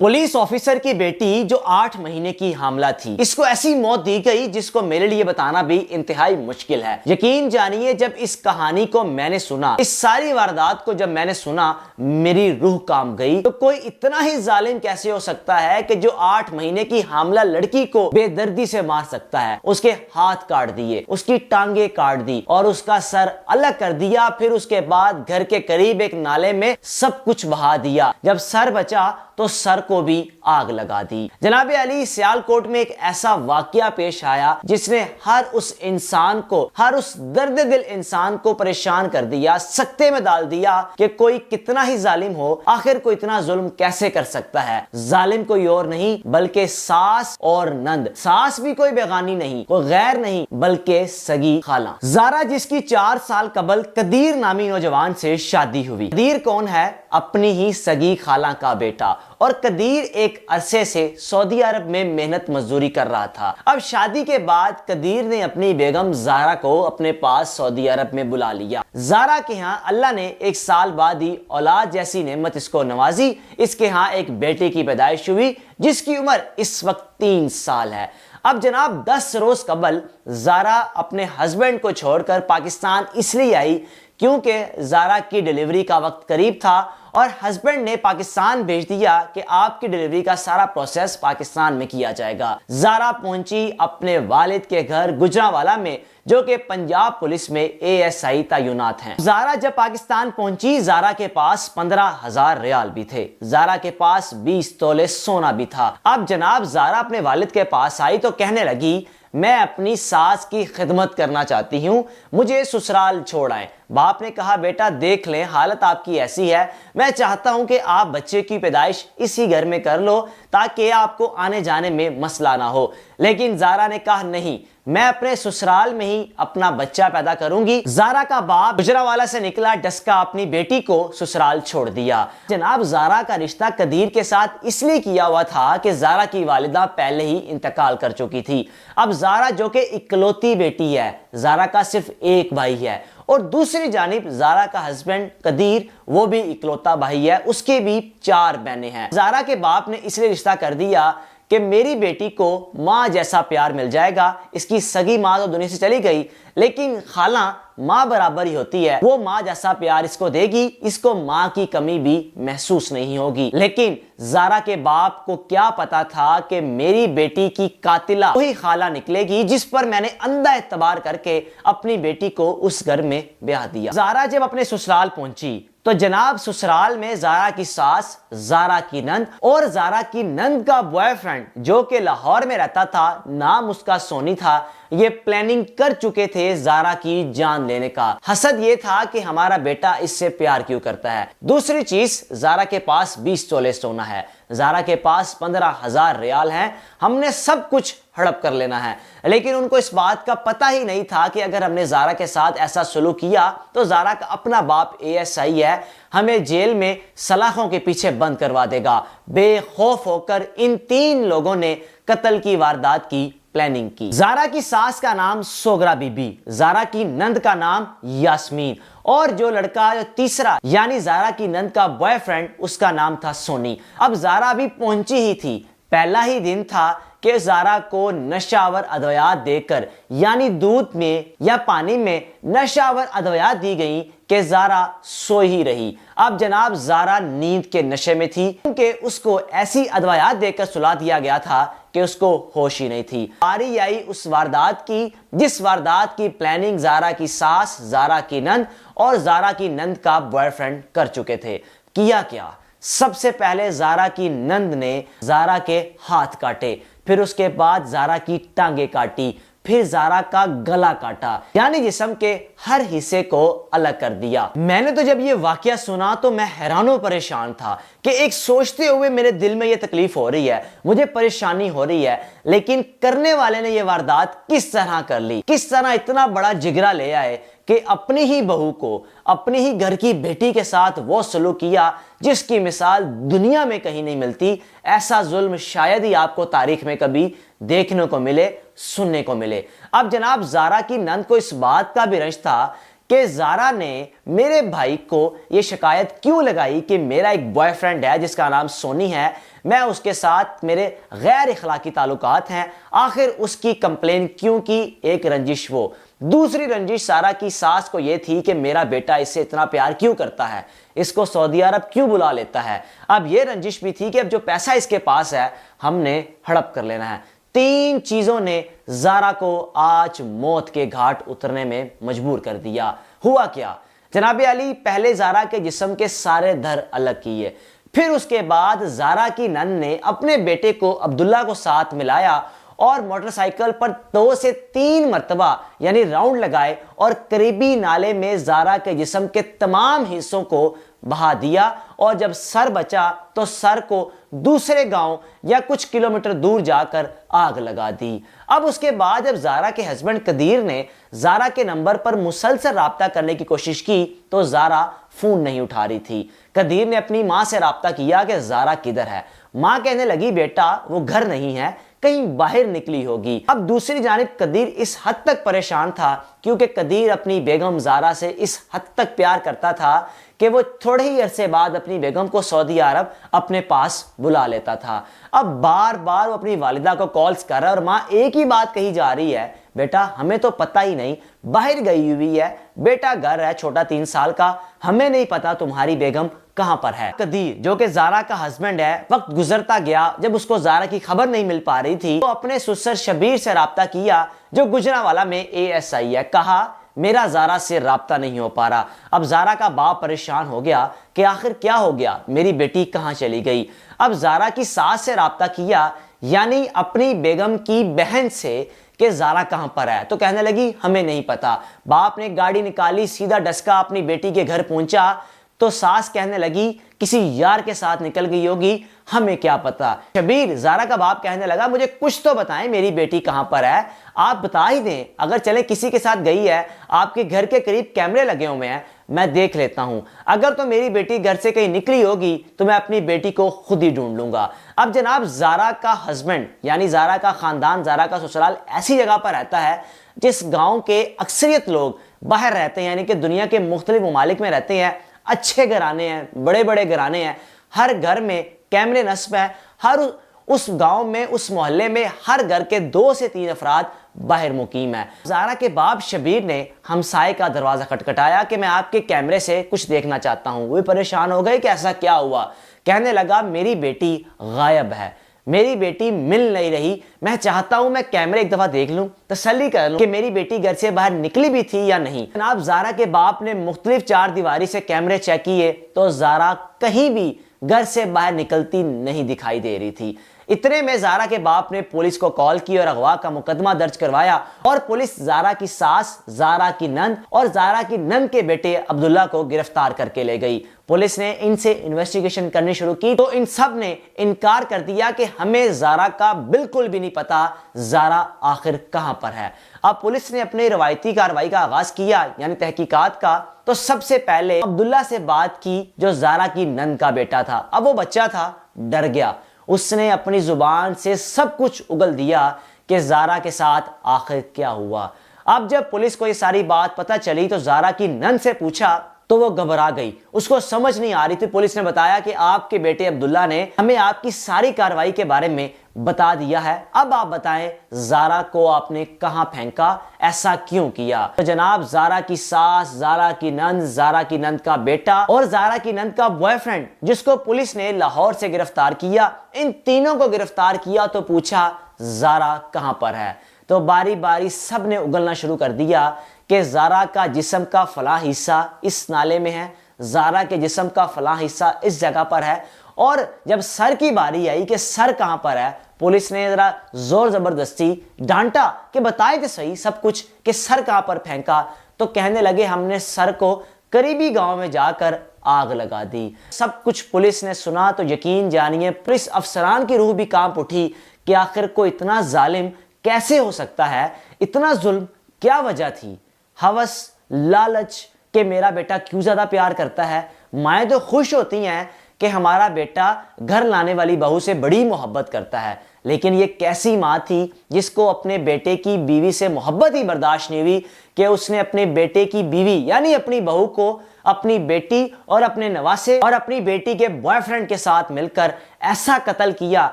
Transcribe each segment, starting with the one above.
Police officer की बेटी जो 8 महीने की हामला थी, इसको ऐसी मौत दी गई जिसको मेरे लिए बताना भी इंतहाई मुश्किल है। यकीन जानिए, जब इस कहानी को मैंने सुना, इस सारी वारदात को जब मैंने सुना, मेरी रूह कांप गई। तो कोई इतना ही जालिम कैसे हो सकता है कि जो 8 महीने की हामला लड़की को बेदर्दी से मार सकता है। उसके हाथ काट दिए, उसकी टांगे काट दी और उसका सर अलग कर दिया। फिर उसके बाद घर के करीब एक नाले में सब कुछ बहा दिया। जब सर बचा तो सर को भी आग लगा दी। जनाब अली, सियालकोट में एक ऐसा वाकया पेश आया जिसने हर उस इंसान को, हर उस दर्द दिल इंसान को परेशान कर दिया, सकते में डाल दिया कि कोई कितना ही जालिम हो, आखिर कोई इतना जुल्म कैसे कर सकता है। जालिम कोई और नहीं बल्कि सास और नंद। सास भी कोई बेगानी नहीं, कोई गैर नहीं, बल्कि सगी खाला जारा, जिसकी 4 साल कबल कदीर नामी नौजवान से शादी हुई। कदीर कौन है? अपनी ही सगी खाला का बेटा। और कदीर एक अरसे से सऊदी अरब में मेहनत मजदूरी कर रहा था। अब शादी के बाद कदीर ने अपनी बेगम जारा को अपने पास सऊदी अरब में बुला लिया। जारा के यहाँ अल्लाह ने 1 साल बाद ही औलाद जैसी नेमत इसको नवाजी। इसके यहाँ एक बेटे की पैदाइश हुई जिसकी उम्र इस वक्त 3 साल है। अब जनाब 10 रोज कबल जारा अपने हस्बैंड को छोड़कर पाकिस्तान इसलिए आई क्योंकि जारा की डिलीवरी का वक्त करीब था और हस्बैंड ने पाकिस्तान भेज दिया कि आपकी डिलीवरी का सारा प्रोसेस पाकिस्तान में किया जाएगा। जारा पहुंची अपने वालिद के घर गुजरांवाला में, जो कि पंजाब पुलिस में ASI तैनात हैं। जारा जब पाकिस्तान पहुंची, जारा के पास 15,000 रियाल भी थे। जारा के पास 20 तोले सोना भी था। अब जनाब जारा अपने वालिद के पास आई तो कहने लगी, मैं अपनी सास की खिदमत करना चाहती हूँ, मुझे ससुराल छोड़ आए। बाप ने कहा, बेटा देख लें, हालत आपकी ऐसी है, मैं चाहता हूं कि आप बच्चे की पैदाइश इसी घर में कर लो ताकि आपको आने जाने में मसला ना हो। लेकिन जारा ने कहा, नहीं, मैं अपने ससुराल में ही अपना बच्चा पैदा करूंगी। जारा का बाप गुजरांवाला से निकला, डस्का अपनी बेटी को ससुराल छोड़ दिया। जनाब जारा का रिश्ता कदीर के साथ इसलिए किया हुआ था कि जारा की वालिदा पहले ही इंतकाल कर चुकी थी। अब जारा जो कि इकलौती बेटी है, जारा का सिर्फ एक भाई है और दूसरी जानिब जारा का हस्बैंड कदीर, वो भी इकलौता भाई है, उसके भी 4 बहनें हैं। जारा के बाप ने इसलिए रिश्ता कर दिया कि मेरी बेटी को माँ जैसा प्यार मिल जाएगा। इसकी सगी माँ तो दुनिया से चली गई, लेकिन खाला माँ बराबर ही होती है, वो माँ जैसा प्यार इसको देगी, इसको माँ की कमी भी महसूस नहीं होगी। लेकिन जारा के बाप को क्या पता था कि मेरी बेटी की कातिला वही खाला निकलेगी जिस पर मैंने अंधा एतबार करके अपनी बेटी को उस घर में ब्याह दिया। जारा जब अपने ससुराल पहुंची तो जनाब ससुराल में जारा की सास, जारा की नंद और जारा की नंद का बॉयफ्रेंड जो कि लाहौर में रहता था, नाम उसका सोनी था, ये प्लानिंग कर चुके थे जारा की जान लेने का। हसद ये था कि हमारा बेटा इससे प्यार क्यों करता है। दूसरी चीज, जारा के पास 20 तोले सोना है, जारा के पास 15,000 रियाल हैं, हमने सब कुछ हड़प कर लेना है। लेकिन उनको इस बात का पता ही नहीं था कि अगर हमने जारा के साथ ऐसा सलूक किया तो जारा का अपना बाप ASI है, हमें जेल में सलाखों के पीछे बंद करवा देगा। बेखौफ होकर इन 3 लोगों ने कत्ल की वारदात की प्लानिंग की। जारा की सास का नाम सोगरा बीबी, जारा की नंद का नाम यास्मीन और जो लड़का जो तीसरा यानी जारा की नंद का बॉयफ्रेंड, उसका नाम था सोनी। अब जारा भी पहुंची ही थी, पहला ही दिन था कि जारा को नशावर अद्वियात देकर, यानी दूध में या पानी में नशावर अद्वियात दी गई कि जारा सो ही रही। अब जनाब जारा नींद के नशे में थी क्योंकि उसको ऐसी अद्वियात देकर सुला दिया गया था कि उसको होश ही नहीं थी। बारी आई उस वारदात की जिस वारदात की प्लानिंग जारा की सास, जारा की नंद और जारा की नंद का बॉयफ्रेंड कर चुके थे। किया क्या? सबसे पहले जारा की नंद ने जारा के हाथ काटे, फिर उसके बाद जारा की टांगे काटी, फिर जारा का गला काटा, यानी जिस्म के हर हिस्से को अलग कर दिया। मैंने तो जब ये वाकया सुना तो मैं हैरान परेशान था कि एक सोचते हुए मेरे दिल में ये तकलीफ हो रही है, मुझे परेशानी हो रही है, लेकिन करने वाले ने ये वारदात किस तरह कर ली, किस तरह इतना बड़ा जिगरा ले आए कि अपनी ही बहू को, अपनी ही घर की बेटी के साथ वो सलूक किया जिसकी मिसाल दुनिया में कहीं नहीं मिलती। ऐसा जुल्म शायद ही आपको तारीख में कभी देखने को मिले, सुनने को मिले। अब जनाब जारा की नंद को इस बात का भी रंज था कि जारा ने मेरे भाई को यह शिकायत क्यों लगाई कि मेरा एक बॉयफ्रेंड है जिसका नाम सोनी है, मैं उसके साथ मेरे गैर इखलाकी ताल्लुकात हैं, आखिर उसकी कंप्लेन क्यों की? एक रंजिश वो। दूसरी रंजिश सारा की सास को यह थी कि मेरा बेटा इससे इतना प्यार क्यों करता है, इसको सऊदी अरब क्यों बुला लेता है। अब यह रंजिश भी थी कि अब जो पैसा इसके पास है हमने हड़प कर लेना है। तीन चीजों ने जारा को आज मौत के घाट उतरने में मजबूर कर दिया। हुआ क्या? जनाब अली पहले जारा के जिस्म के सारे धर अलग किए, फिर उसके बाद जारा की नन ने अपने बेटे को अब्दुल्ला को साथ मिलाया और मोटरसाइकिल पर 2 से 3 मरतबा यानी राउंड लगाए और करीबी नाले में जारा के जिस्म के तमाम हिस्सों को बहा दिया और जब सर बचा तो सर को दूसरे गांव या कुछ किलोमीटर दूर जाकर आग लगा दी। अब उसके बाद जब जारा के हस्बैंड कदीर ने जारा के नंबर पर मुसलसल राब्ता करने की कोशिश की तो जारा फोन नहीं उठा रही थी। कदीर ने अपनी मां से राब्ता किया कि जारा किधर है। मां कहने लगी बेटा वो घर नहीं है, कहीं बाहर निकली होगी। अब दूसरी जानिब कदीर इस हद तक परेशान था क्योंकि कदीर अपनी बेगम जारा से इस हद तक प्यार करता था कि वो थोड़े ही अरसे बाद अपनी बेगम को सऊदी अरब अपने पास बुला लेता था। अब बार बार वो अपनी वालिदा को कॉल्स कर रहा है और माँ एक ही बात कही जा रही है, बेटा हमें तो पता ही नहीं, बाहर गई हुई है, बेटा घर है छोटा 3 साल का, हमें नहीं पता तुम्हारी बेगम कहां पर है। कदीर जो कि जारा का हस्बैंड है, वक्त गुजरता गया जब उसको जारा की खबर नहीं मिल पा रही थी तो अपने ससुर शबीर से राब्ता किया जो गुजरांवाला में ASI है। कहा मेरा जारा से राब्ता नहीं हो पा रहा। अब जारा का बाप परेशान हो गया कि आखिर क्या हो गया, मेरी बेटी कहां चली गई। अब जारा की सास से राब्ता किया यानी अपनी बेगम की बहन से कि जारा कहां पर है, तो कहने लगी हमें नहीं पता। बाप ने गाड़ी निकाली, सीधा डस्का अपनी बेटी के घर पहुंचा तो सास कहने लगी किसी यार के साथ निकल गई होगी, हमें क्या पता। शबीर जारा का बाप कहने लगा मुझे कुछ तो बताएं मेरी बेटी कहां पर है, आप बता ही दें, अगर चले किसी के साथ गई है, आपके घर के करीब कैमरे लगे हुए हैं, मैं देख लेता हूं, अगर तो मेरी बेटी घर से कहीं निकली होगी तो मैं अपनी बेटी को खुद ही ढूंढ लूंगा। अब जनाब जारा का हस्बैंड यानी जारा का खानदान, जारा का ससुराल ऐसी जगह पर रहता है जिस गांव के अक्सरियत लोग बाहर रहते हैं, यानी कि दुनिया के मुख्तलिफ ममालिक में रहते हैं, अच्छे घराने हैं, बड़े बड़े घराने हैं, हर घर में कैमरे नस्ब है, हर उस गांव में उस मोहल्ले में हर घर के 2 से 3 अफराद बाहर मुकीम है। जारा के बाप शबीर ने हमसाये का दरवाजा खटखटाया कि मैं आपके कैमरे से कुछ देखना चाहता हूं। वो परेशान हो गए कि ऐसा क्या हुआ। कहने लगा मेरी बेटी गायब है, मेरी बेटी मिल नहीं रही, मैं चाहता हूं मैं कैमरे एक दफा देख लूं, तसल्ली कर लूं कि मेरी बेटी घर से बाहर निकली भी थी या नहीं। जनाब जारा के बाप ने मुख्तलिफ 4 दीवारी से कैमरे चेक किए तो जारा कहीं भी घर से बाहर निकलती नहीं दिखाई दे रही थी। इतने में जारा के बाप ने पुलिस को कॉल की और अगवा का मुकदमा दर्ज करवाया और पुलिस जारा की सास, जारा की नंद और जारा की नंद के बेटे अब्दुल्ला को गिरफ्तार करके ले गई। पुलिस ने इनसे इन्वेस्टिगेशन करनी शुरू की तो इन सब ने इनकार कर दिया कि हमें जारा का बिल्कुल भी नहीं पता जारा आखिर कहां पर है। अब पुलिस ने अपनी रवायती कार्रवाई का आगाज किया यानी तहकीकात का। तो सबसे पहले अब्दुल्ला से बात की जो जारा की नंद का बेटा था। अब वो बच्चा था, डर गया, उसने अपनी जुबान से सब कुछ उगल दिया कि जारा के साथ आखिर क्या हुआ। अब जब पुलिस को ये सारी बात पता चली तो जारा की नंद से पूछा तो वो घबरा गई, उसको समझ नहीं आ रही थी। पुलिस ने बताया कि आपके बेटे अब्दुल्ला ने हमें आपकी सारी कार्रवाई के बारे में बता दिया है, अब आप बताएं जारा को आपने कहां फेंका, ऐसा क्यों किया। तो जनाब जारा की सास, जारा की नंद, जारा की नंद का बेटा और जारा की नंद का बॉयफ्रेंड जिसको पुलिस ने लाहौर से गिरफ्तार किया, इन तीनों को गिरफ्तार किया तो पूछा जारा कहां पर है। तो बारी बारी सब ने उगलना शुरू कर दिया कि जारा का जिस्म का फला हिस्सा इस नाले में है, जारा के जिस्म का फला हिस्सा इस जगह पर है। और जब सर की बारी आई कि सर कहां पर है, पुलिस ने जरा जोर जबरदस्ती डांटा कि बताए तो सही सब कुछ कि सर कहां पर फेंका। तो कहने लगे हमने सर को करीबी गांव में जाकर आग लगा दी। सब कुछ पुलिस ने सुना तो यकीन जानिए पुलिस अफसरान की रूह भी कांप उठी कि आखिर को इतना जालिम कैसे हो सकता है, इतना जुल्म क्या वजह थी। हवस, लालच कि मेरा बेटा क्यों ज्यादा प्यार करता है। माएँ तो खुश होती हैं कि हमारा बेटा घर लाने वाली बहू से बड़ी मोहब्बत करता है, लेकिन ये कैसी माँ थी जिसको अपने बेटे की बीवी से मोहब्बत ही बर्दाश्त नहीं हुई कि उसने अपने बेटे की बीवी यानी अपनी बहू को अपनी बेटी और अपने नवासे और अपनी बेटी के बॉयफ्रेंड के साथ मिलकर ऐसा कत्ल किया,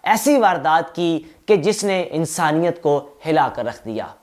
ऐसी वारदात की कि जिसने इंसानियत को हिला कर रख दिया।